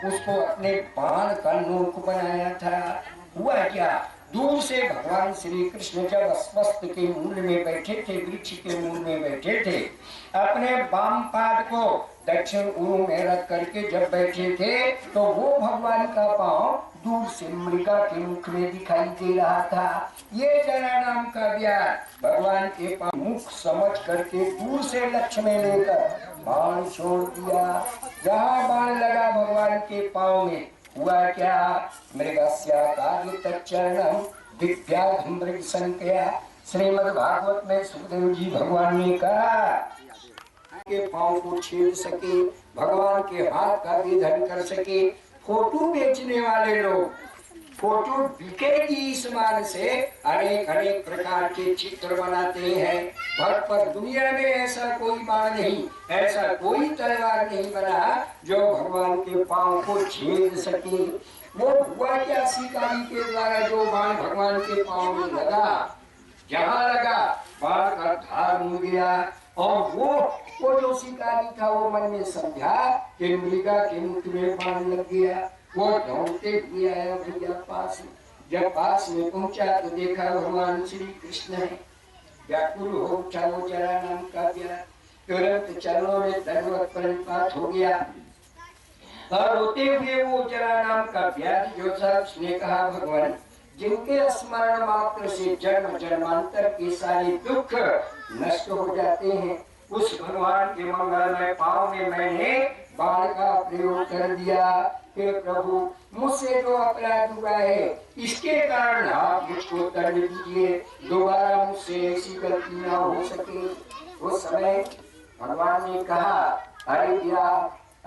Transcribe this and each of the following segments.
उसको अपने बाण का नोक बनाया था। हुआ क्या, दूर से भगवान श्री कृष्ण जब अस्वस्थ के मूल में बैठे थे, वृक्ष के मूल में बैठे थे, अपने वाम पाद को दक्षिण उरु में रख करके जब बैठे थे, तो वो भगवान का पांव दूर से मृगा के मुख में दिखाई दे रहा था। ये जरा नाम का व्यास भगवान के पांव मुख समझ करके दूर से लक्ष्य में लेकर बाण छोड़ दिया। जहाँ बाण लगा भगवान के पांव में, हुआ क्या, मृगस्य कालितच्चरणं दिव्याघ्रं मृगसंज्ञया। श्रीमद् भागवत में सुखदेव जी भगवान ने कहा के पांव को छेद सके, भगवान के हाथ का विधन कर सके। फोटो बेचने वाले लोग फोटो बिकेगी इस मान से अनेक अनेक प्रकार के चित्र बनाते हैं, पर दुनिया में ऐसा कोई बाण नहीं, ऐसा कोई तलवार नहीं बना जो भगवान के पांव को छेद सके। वो हुआ क्या, शिकारी के द्वारा जो बाण भगवान के पांव में लगा, जहाँ लगा बाण का धार हो गया, और वो जो शिकारी था वो मन में समझा कि मृगा के मुख में बाण लग गया। वो दौड़ते हुए आया भैया पास में। जब पास में पहुंचा तो देखा भगवान श्री कृष्ण है। व्याकुल हो उठा वो जरा नाम का प्यार, तुरंत चरणों में दंडवत प्रणिपात हो गया और रोते हुए वो जरा नाम का प्यार जो था, उसने कहा भगवान जिनके स्मरण मात्र से जन्म जन्मांतर के सारे दुख नष्ट हो जाते हैं, उस भगवान के मंगलमय पांव में मैंने बाण का प्रयोग कर दिया। हे प्रभु, मुझसे जो अपराध हुआ है इसके कारण आप मुझको दंड दीजिए, दोबारा मुझसे ऐसी गलती न हो सके। उस समय भगवान ने कहा, अरे क्या,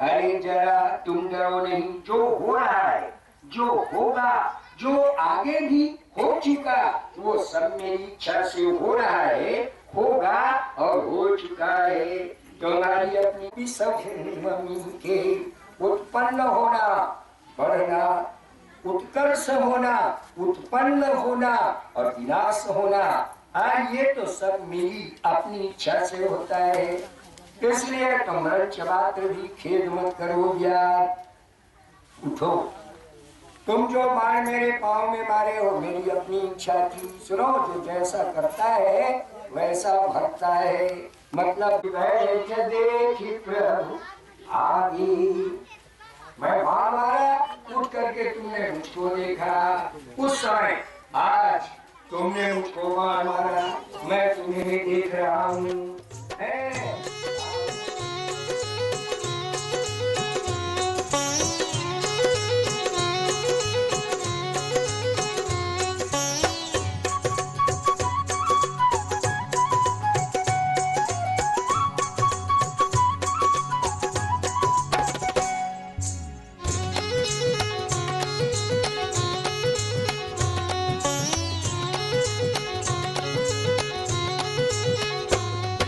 अरे जरा तुम डरो नहीं, जो हो रहा है, जो होगा, जो आगे भी हो चुका, वो सब मेरी इच्छा से हो रहा है, होगा और हो चुका है। तुम्हारी अपनी सब मम्मी के उत्पन्न होना, बढ़ना, उत्कर्ष होना, उत्पन्न होना और विनाश होना, ये तो सब मेरी अपनी इच्छा से होता है। इसलिए तुम मात्र भी खेद मत करो यार, उठो। तुम जो बाण मेरे पांव में मारे हो मेरी अपनी इच्छा थी। सुनो, जो जैसा करता है वैसा भरता है, मतलब देखी प्रभु आगे। मैं बाण मारा, उठ करके तुमने मुझको देखा, उस समय आज तुमने मुझको बाण मारा, मैं तुम्हें देख रहा हूँ।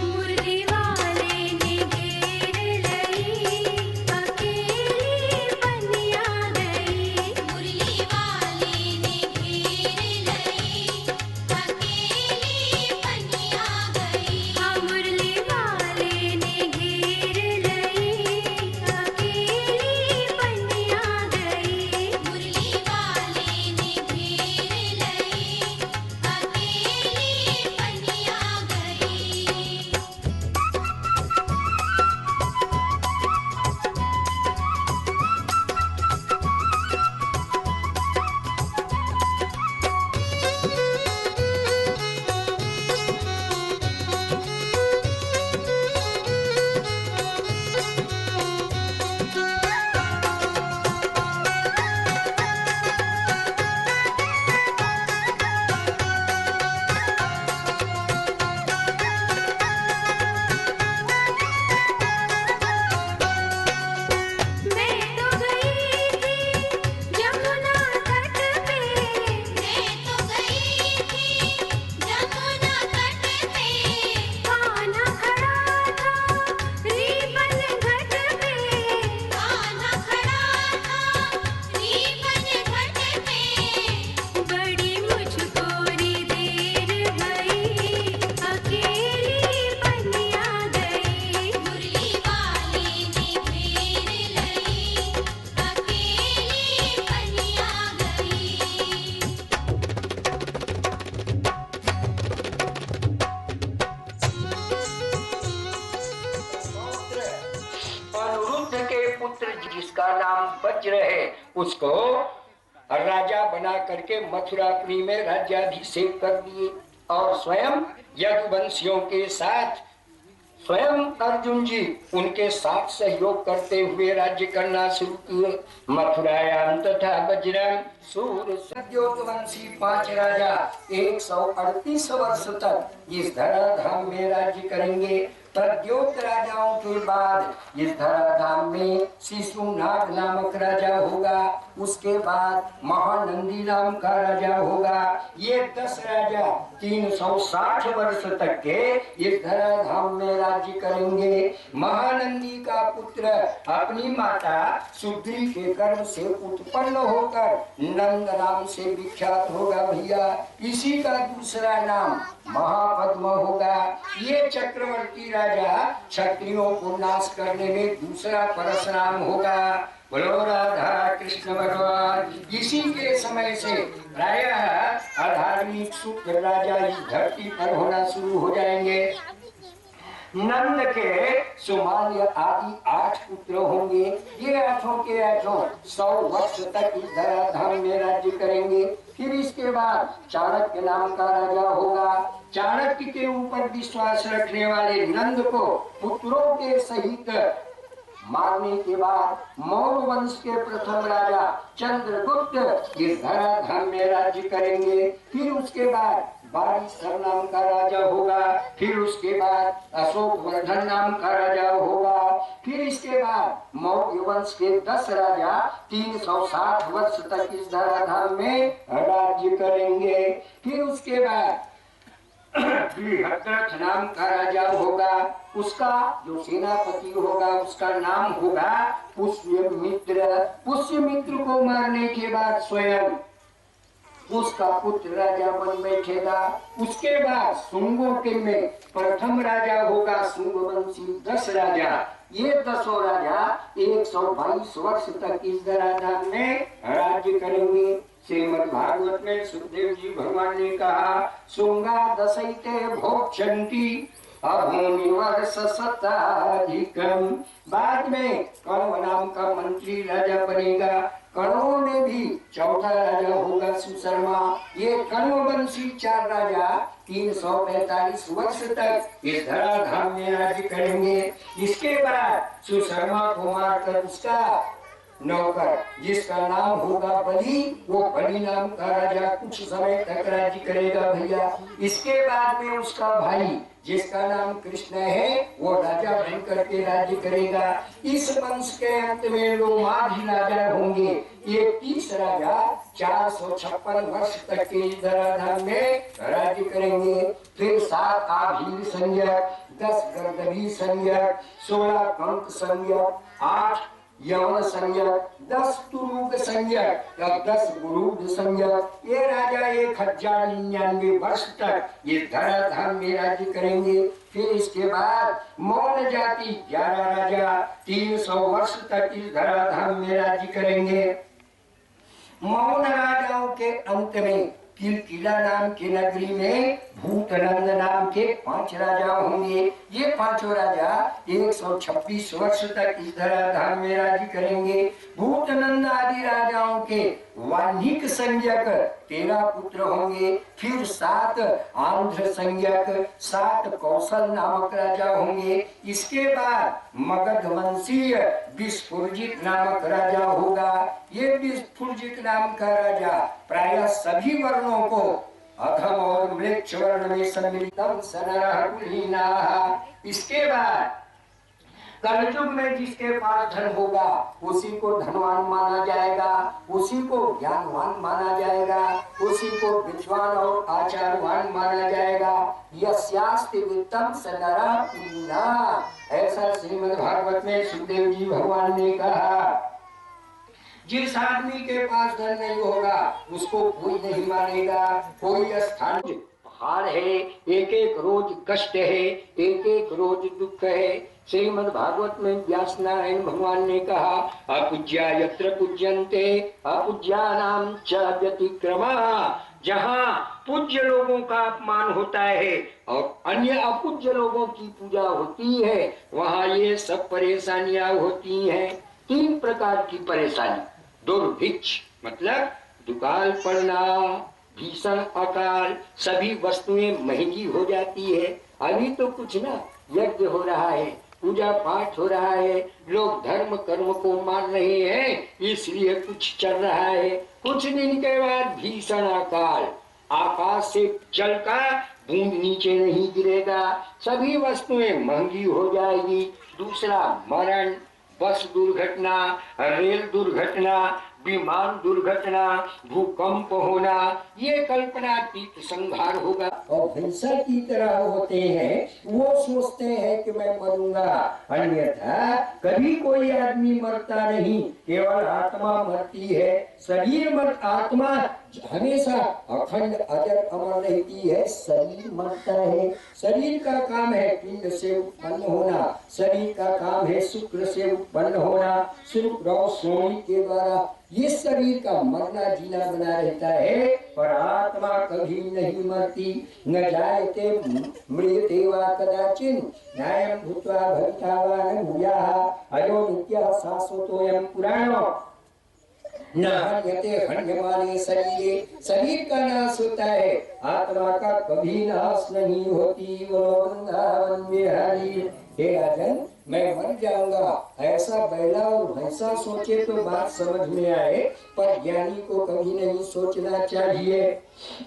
मुरली जिसका नाम वज्र है उसको राजा बना करके मथुरापुरी में राज्याभिषेक कर दिए और स्वयं यदुवंशियों के साथ स्वयं अर्जुन जी उनके साथ सहयोग करते हुए राज्य करना शुरू किए। मथुरायाम तथा वज्रम सूर सद्योतवंशी 5 राजा 138 वर्ष तक इस धराधाम में राज्य करेंगे। प्रद्योत राजाओं के बाद इस धराधाम में शिशुनाग नामक राजा होगा, उसके बाद महानंदी नाम का राजा होगा। ये 10 राजा 360 वर्ष तक के इस धराधाम में राज्य करेंगे। महानंदी का पुत्र अपनी माता सुद्री के गर्भ से उत्पन्न होकर नंद नाम से विख्यात होगा भैया। इसी का दूसरा नाम महापद्म होगा। ये चक्रवर्ती राजा क्षत्रियों को नाश करने में दूसरा परशुराम होगा। बोलो राधा कृष्ण भगवान। इसी के समय से प्रायः अधार्मिक शुक्र राजा इस धरती पर होना शुरू हो जाएंगे। नंद के सुमाल्य आदि 8 पुत्र होंगे। ये 8 के 8 100 वर्ष तक इस धराधाम में राज्य करेंगे। फिर इसके बाद चाणक्य नाम का राजा होगा। चाणक्य के ऊपर विश्वास रखने वाले नंद को पुत्रों के सहित मारने के बाद मौर्य वंश के प्रथम राजा चंद्रगुप्त इस धराधाम में राज्य करेंगे। फिर उसके बाद बारिशर नाम का राजा होगा। फिर उसके बाद अशोक वर्धन नाम का राजा होगा। फिर इसके बाद मौर्य वंश के 10 राजा 360 वर्ष तक इस धराधाम में राज्य करेंगे। फिर उसके बाद बृहद्रथ नाम का राजा होगा। उसका जो सेनापति होगा उसका नाम होगा पुष्यमित्र। पुष्यमित्र को मारने के बाद स्वयं उसका पुत्र राजा बन बैठेगा। उसके बाद शुंगों के में प्रथम राजा होगा शुंगवंशी 10 राजा। ये 10 राजा 122 वर्ष तक इस धराधाम में राज्य करेंगे। श्रीमद् भागवत में सुखदेव जी भगवान ने कहा शुंगा दशैते भोक्षन्ति अभूमि वर्ष शताधिकम। बाद में कण्व नाम का मंत्री राजा बनेगा। कण्वों में भी चौथा राजा होगा सुशर्मा। ये कण्व वंशी 4 राजा 345 वर्ष तक इस धराधाम में राज्य करेंगे। इसके बाद सुशर्मा को मारकर उसका नौकर जिसका नाम होगा बलि, वो बलि नाम का राजा कुछ समय तक राज्य करेगा भैया। इसके बाद में उसका भाई जिसका नाम कृष्ण है वो राजा बनकर के राज्य करेगा। इस वंश के अंत में लोग माधी राजा होंगे। ये 30 राजा 456 वर्ष तक के धराधाम में राज्य करेंगे। फिर 7 आभीर संज्ञक, 10 गर्दभी संज्ञक, 16 कंक संज्ञक, 8 यवन संज्ञक, 10 तुरुग संज्ञक और 10 गुरूद संज्ञक। ये राजा 1099 वर्ष तक ये धराधाम में राज्य करेंगे। फिर इसके बाद मौन जाति 11 राजा 300 वर्ष तक इस धराधाम में राज्य करेंगे। मौन राजाओं के अंत में किलकिला नाम की नगरी में भूतनंद नाम के 5 राजा होंगे। ये 5 राजा 126 वर्ष तक इस धराधाम में राज्य करेंगे। भूतनंद आदि राजाओं के वाल्मीक संज्ञक 13 पुत्र होंगे। फिर 7 आंध्र संज्ञक, 7 कौशल नामक राजा होंगे। इसके बाद मगध वंशीय विस्फुर्जित नामक राजा होगा। ये विस्फुर्जित नाम का राजा प्रायः सभी वर्णों को अधम और मृक्ष वर्ण में सम्मिलितम सनरः कुलीनाः। इसके बाद कलयुग में जिसके पास धन होगा उसी को धनवान माना जाएगा, उसी को ज्ञानवान माना जाएगा, उसी को विद्वान और आचारवान माना जाएगा। यस्यास्ति वित्तम स नरः कुलीनः। ऐसा श्रीमद् भागवत में सुखदेव जी भगवान ने कहा। जिस आदमी के पास धन नहीं होगा उसको कोई नहीं मानेगा। कोई स्थान पहाड़ है, एक एक रोज कष्ट है, एक एक रोज दुख है। श्रीमद् भागवत में व्यास नारायण भगवान ने कहा अपूज्या यत्र पूज्यन्ते अपूज्यानां च व्यतिक्रमः। जहाँ पूज्य लोगों का अपमान होता है और अन्य अपूज्य लोगों की पूजा होती है वहाँ ये सब परेशानियां होती हैं। तीन प्रकार की परेशानी। दुर्भिक्ष मतलब दुकाल पड़ना, भीषण अकाल, सभी वस्तुएं महंगी हो जाती है। अभी तो कुछ ना, यज्ञ हो रहा है, पूजा पाठ हो रहा है, लोग धर्म कर्म को मान रहे हैं, इसलिए कुछ चल रहा है। कुछ दिन के बाद भीषण अकाल, आकाश से जल का बूंद नीचे नहीं गिरेगा, सभी वस्तुएं महंगी हो जाएगी। दूसरा मरण, बस दुर्घटना, रेल दुर्घटना, विमान दुर्घटना, भूकंप होना, ये कल्पनातीत संहार होगा। और भैंसा की तरह होते हैं, वो सोचते हैं कि मैं मरूंगा, अन्यथा कभी कोई आदमी मरता नहीं, केवल आत्मा मरती है। शरीर मर, आत्मा हमेशा अखंड अजर अमर रहती है, शरीर मरता है। शरीर का काम है पिंड से उत्पन्न होना, शरीर का काम है शुक्र से उत्पन्न होना, शुक्र और सोनी के द्वारा ये शरीर का मरना जीना बना रहता है, पर आत्मा कभी नहीं मरती। न जायते मृत्यते वा कदाचिन न्यायं भूत्वा भविता वा न भूयाः अयो नित्यः शाश्वतोऽयं पुराणो न हन्यते हन्यमाने शरीरे। शरीर का नाश होता है, आत्मा का कभी नाश नहीं होती। वो वृंदावन बिहारी। हे राजन, मैं मर जाऊंगा, ऐसा बैला और भैंसा सोचे तो बात समझ में आए, पर ज्ञानी को कभी नहीं सोचना चाहिए।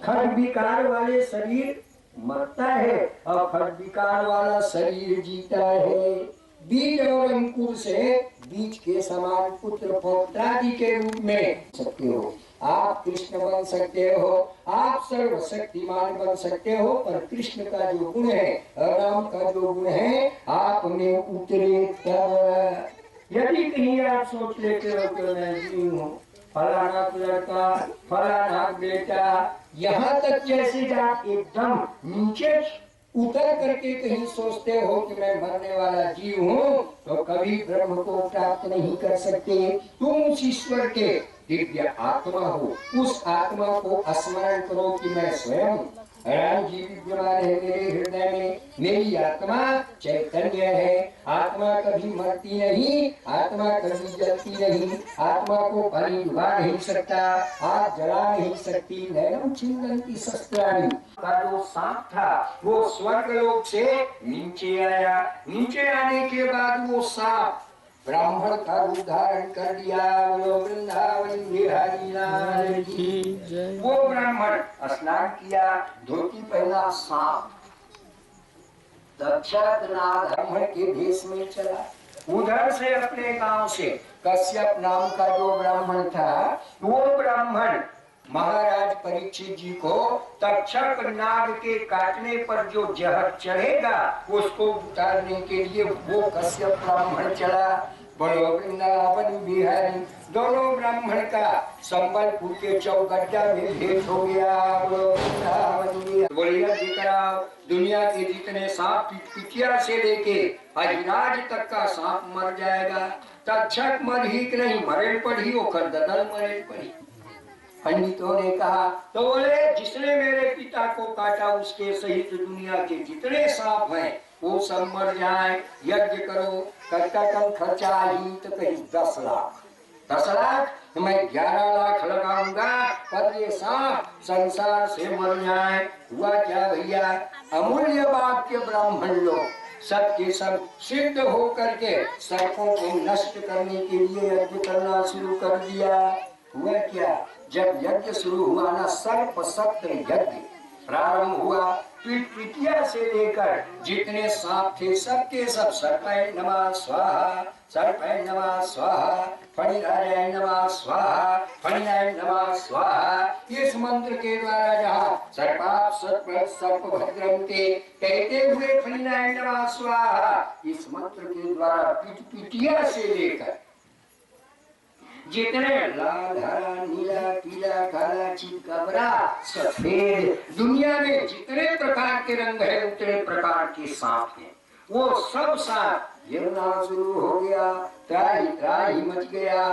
खड विकार वाले शरीर मरता है और खड विकार वाला शरीर जीता है। बीज और अंकुर से बीज के समान पुत्र पौत्रादि के रूप में सकते हो। आप कृष्ण बन सकते हो, आप सर्वशक्तिमान बन सकते हो, पर कृष्ण का जो गुण है, राम का जो गुण है, आप में उतरे तब। यदि कहीं आप सोच लेते हो कि मैं जी हूँ, फलाना लड़का, फलाना बेटा, यहाँ तक जैसे आप एकदम नीचे उतर करके कहीं सोचते हो कि मैं मरने वाला जीव हूँ, तो कभी ब्रह्म को प्राप्त नहीं कर सकते। तुम उस ईश्वर के दिव्य आत्मा हो, उस आत्मा को स्मरण करो कि मैं स्वयं राम जी विद्यमान है मेरे हृदय में, मेरी आत्मा चैतन्य है। आत्मा कभी मरती नहीं, आत्मा कभी जलती नहीं, आत्मा को पानी डुबा नहीं सकता, आग जला नहीं सकती। नैनम छिन्नन्ति शस्त्राणि का जो सांप था वो स्वर्गलोक से नीचे आया, नीचे आने के बाद वो सांप ब्राह्मण का रूप धारण कर लिया। वो वृंदावन बिहारी लाल की जय। वो ब्राह्मण स्नान किया, धोती पहना, सांप ब्राह्मण के भेष में चला। उधर से अपने गांव से कश्यप नाम का जो ब्राह्मण था, वो ब्राह्मण महाराज परीक्षित जी को तक्षक नाग के काटने पर जो जहर चढ़ेगा उसको उतारने के लिए वो कश्यप ब्राह्मण चला। बड़ो वृंदावन बिहारी। दोनों ब्राह्मण का संबलपुर के चौगड्डा में भेंट हो गया। बोलिए दुनिया के जितने सांप पिटिया से लेके अहिराज तक का सांप मर जाएगा, तक्षक मर ही कि नहीं, मरे पड़ी होकर ददल मरे पड़ी। पंडितों ने कहा तो बोले जिसने मेरे पिता को काटा उसके सहित दुनिया के जितने सांप हैं वो सब मर जाए। यज्ञ करो, करता कम खर्चा ही तो कहीं 10 लाख, 10 लाख मैं 11 लाख लगाऊंगा, पर ये सांप संसार से मर जाए। हुआ क्या भैया, अमूल्य वाक्य ब्राह्मण लोग सब के सब सिद्ध हो करके सर्पों को नष्ट करने के लिए यज्ञ करना शुरू कर दिया। हुआ क्या, जब यज्ञ शुरू हुआ ना, सर्प सत्र यज्ञ प्रारंभ हुआ। पिटिया से लेकर जितने सांप थे सबके सब सर्पाय नमः स्वाहा, सर्पाय नमः स्वाहा, फणिराजाय नमः स्वाहा, फणियाय नमः स्वाहा। इस मंत्र के द्वारा जहाँ सर्पाप सर्प सर्प भद्रम के कहते हुए फणियाय नमः स्वाहा, इस मंत्र के द्वारा पिटिया से लेकर जितने लाल हरा नीला पीला काला चितकबरा सफेद दुनिया में जितने प्रकार के रंग है उतने प्रकार के सांप हैं, वो सब सांप गिरना शुरू हो गया। त्राही त्राही मच गया।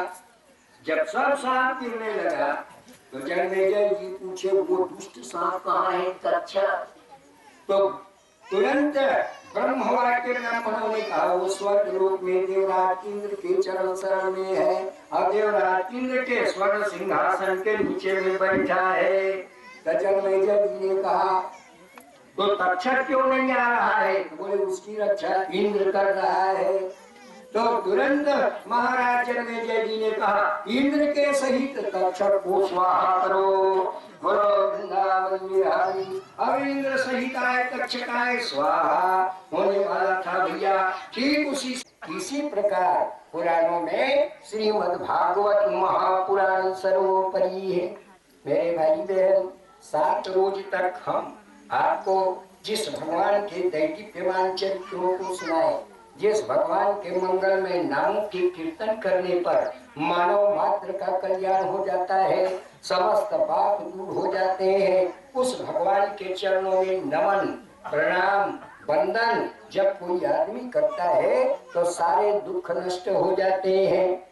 जब सब सांप गिरने लगा तो जन्मेजय जी पूछे वो दुष्ट सांप कहाँ है तक्षक? तो तुरंत ब्रह्मवाक्य ब्राह्मणों ने कहा वो स्वर्ग लोक में देवराज इंद्र के चरण शरण में है और देवराज इंद्र के स्वर्ण सिंहासन के नीचे में बैठा है। जन्मेजय जी ने कहा तो तक्षक क्यों नहीं आ रहा है? तो बोले उसकी रक्षा इंद्र कर रहा है। तो तुरंत महाराज जन्मेजय जी ने कहा इंद्र के सहित तक्षक को स्वाहा करो। बोलो वृंदावन बिहारी। अब इंद्र सहित आए तक्षक आए स्वाहा होने वाला था भैया। ठीक इसी प्रकार पुराणों में श्रीमद् भागवत महापुराण सर्वोपरि है। मेरे भाई बहन 7 रोज तक हम आपको जिस भगवान के दैदीप्यमान चरित्रों को सुनाए, जिस भगवान के मंगलमय नामों के कीर्तन करने पर मानव मात्र का कल्याण हो जाता है, समस्त पाप दूर हो जाते हैं, उस भगवान के चरणों में नमन प्रणाम वंदन जब कोई आदमी करता है तो सारे दुख नष्ट हो जाते हैं।